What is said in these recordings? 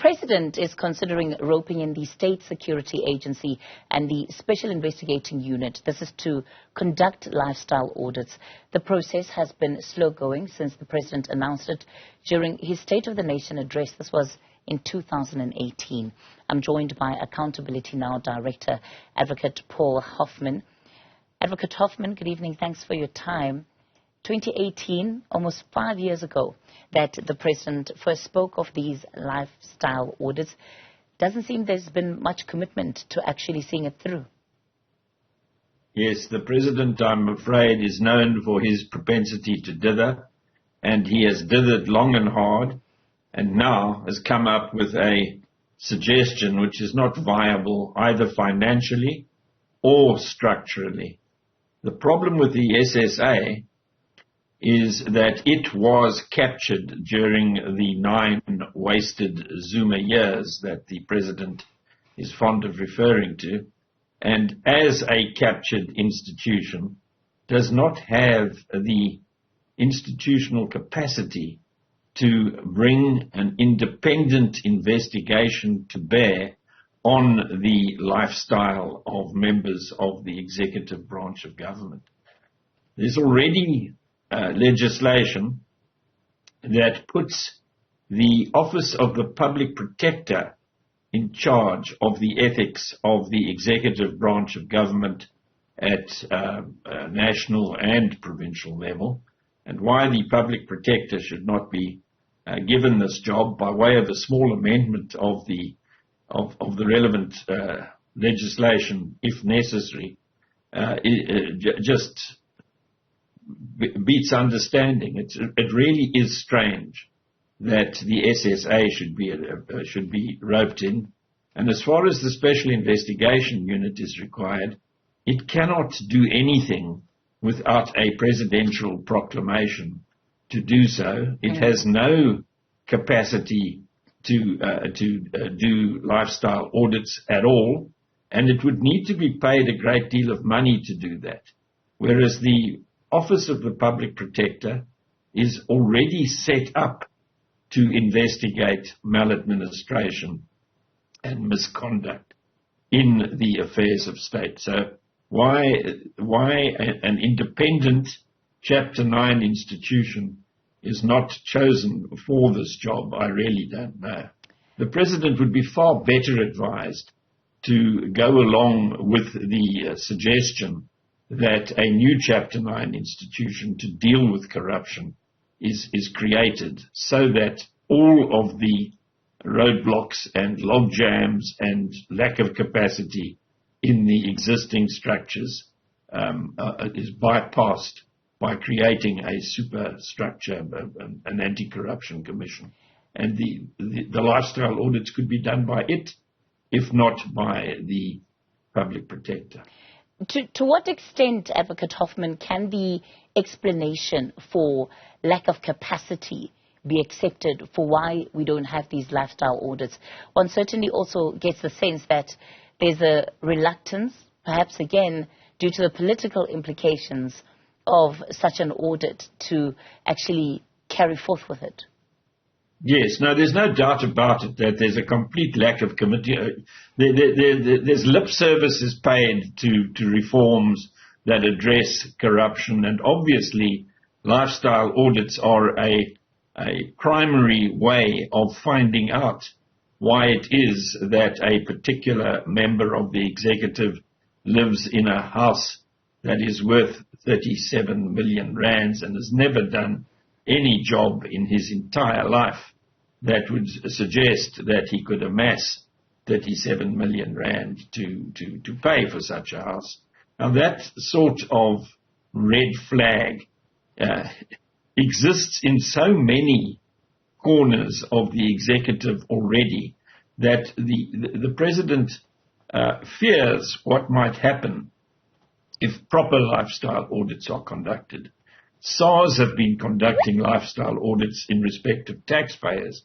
President is considering roping in the State Security Agency and the Special Investigating Unit. This is to conduct lifestyle audits. The process has been slow going since the President announced it during his State of the Nation address. This was in 2018. I'm joined by Accountability Now Director, Advocate Paul Hoffman. Advocate Hoffman, good evening. Thanks for your time. 2018, almost 5 years ago, that the President first spoke of these lifestyle audits. Doesn't seem there's been much commitment to actually seeing it through. Yes, the President, I'm afraid, is known for his propensity to dither, and he has dithered long and hard, and now has come up with a suggestion which is not viable either financially or structurally. The problem with the SSA is that it was captured during the 9 wasted Zuma years that the President is fond of referring to, and as a captured institution does not have the institutional capacity to bring an independent investigation to bear on the lifestyle of members of the executive branch of government. There's already legislation that puts the Office of the Public Protector in charge of the ethics of the executive branch of government at national and provincial level, and why the Public Protector should not be given this job by way of a small amendment of the relevant legislation, if necessary, just beats understanding. It really is strange that the SSA should be roped in. And as far as the Special Investigation Unit is required, it cannot do anything without a presidential proclamation to do so. It has no capacity to do lifestyle audits at all, and it would need to be paid a great deal of money to do that. Whereas the Office of the Public Protector is already set up to investigate maladministration and misconduct in the affairs of state. So why an independent Chapter 9 institution is not chosen for this job, I really don't know. The President would be far better advised to go along with the suggestion that a new Chapter 9 institution to deal with corruption is created, so that all of the roadblocks and log jams and lack of capacity in the existing structures is bypassed by creating a superstructure, an anti-corruption commission. And the lifestyle audits could be done by it, if not by the Public Protector. To what extent, Advocate Hoffman, can the explanation for lack of capacity be accepted for why we don't have these lifestyle audits? One certainly also gets the sense that there's a reluctance, perhaps again, due to the political implications of such an audit to actually carry forth with it. Yes, no, there's no doubt about it that there's a complete lack of committee. There's lip services paid to reforms that address corruption, and obviously lifestyle audits are a primary way of finding out why it is that a particular member of the executive lives in a house that is worth 37 million rands and has never done any job in his entire life that would suggest that he could amass 37 million rand to pay for such a house. Now that sort of red flag exists in so many corners of the executive already that the President fears what might happen if proper lifestyle audits are conducted. SARS have been conducting lifestyle audits in respect of taxpayers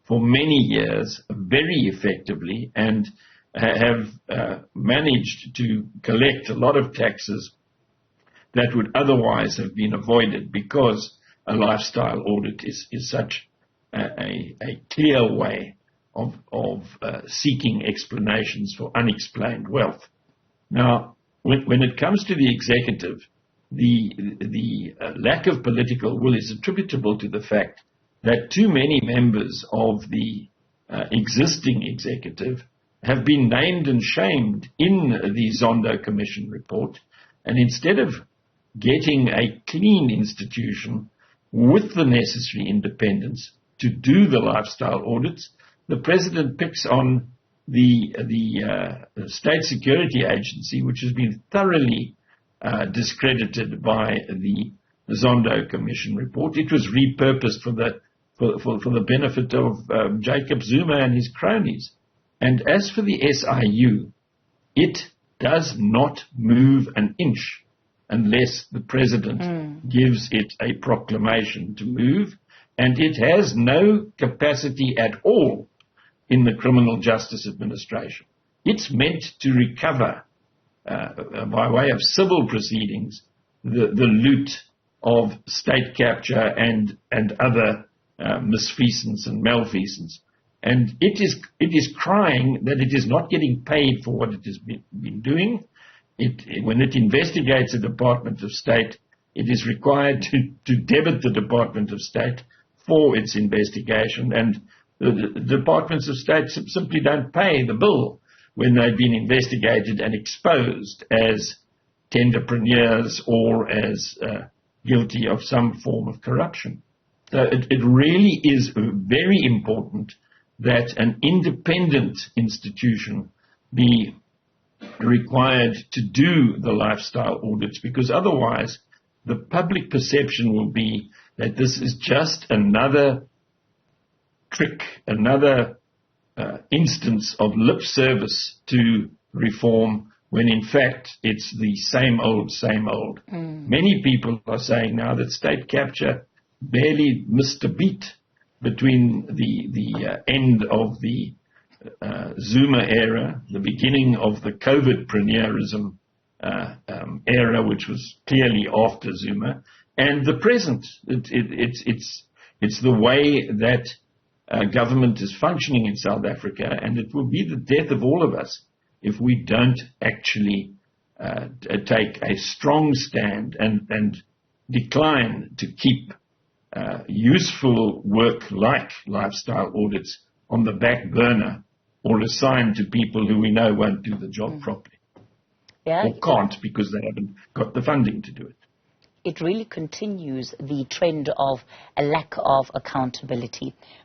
for many years very effectively, and have managed to collect a lot of taxes that would otherwise have been avoided, because a lifestyle audit is such a clear way seeking explanations for unexplained wealth. Now, when it comes to the executive, the lack of political will is attributable to the fact that too many members of the existing executive have been named and shamed in the Zondo Commission report, and instead of getting a clean institution with the necessary independence to do the lifestyle audits, the President picks on the State Security Agency, which has been thoroughly discredited by the Zondo Commission report. It was repurposed for the benefit of Jacob Zuma and his cronies. And as for the SIU, it does not move an inch unless the President gives it a proclamation to move, and it has no capacity at all in the Criminal Justice Administration. It's meant to recover, by way of civil proceedings, the loot of state capture and other misfeasance and malfeasance. And it is crying that it is not getting paid for what it has been doing. When it investigates a Department of State, it is required to debit the Department of State for its investigation, and the Departments of State simply don't pay the bill when they've been investigated and exposed as tenderpreneurs or as guilty of some form of corruption. So it really is very important that an independent institution be required to do the lifestyle audits, because otherwise the public perception will be that this is just another trick, another instance of lip service to reform, when in fact it's the same old, same old. Many people are saying now that state capture barely missed a beat between the end of the Zuma era, the beginning of the COVID-preneurism era, which was clearly after Zuma, and the present. It's the way that government is functioning in South Africa, and it will be the death of all of us if we don't actually take a strong stand and decline to keep useful work like lifestyle audits on the back burner or assigned to people who we know won't do the job properly. Yeah, or can't because they haven't got the funding to do it. It really continues the trend of a lack of accountability.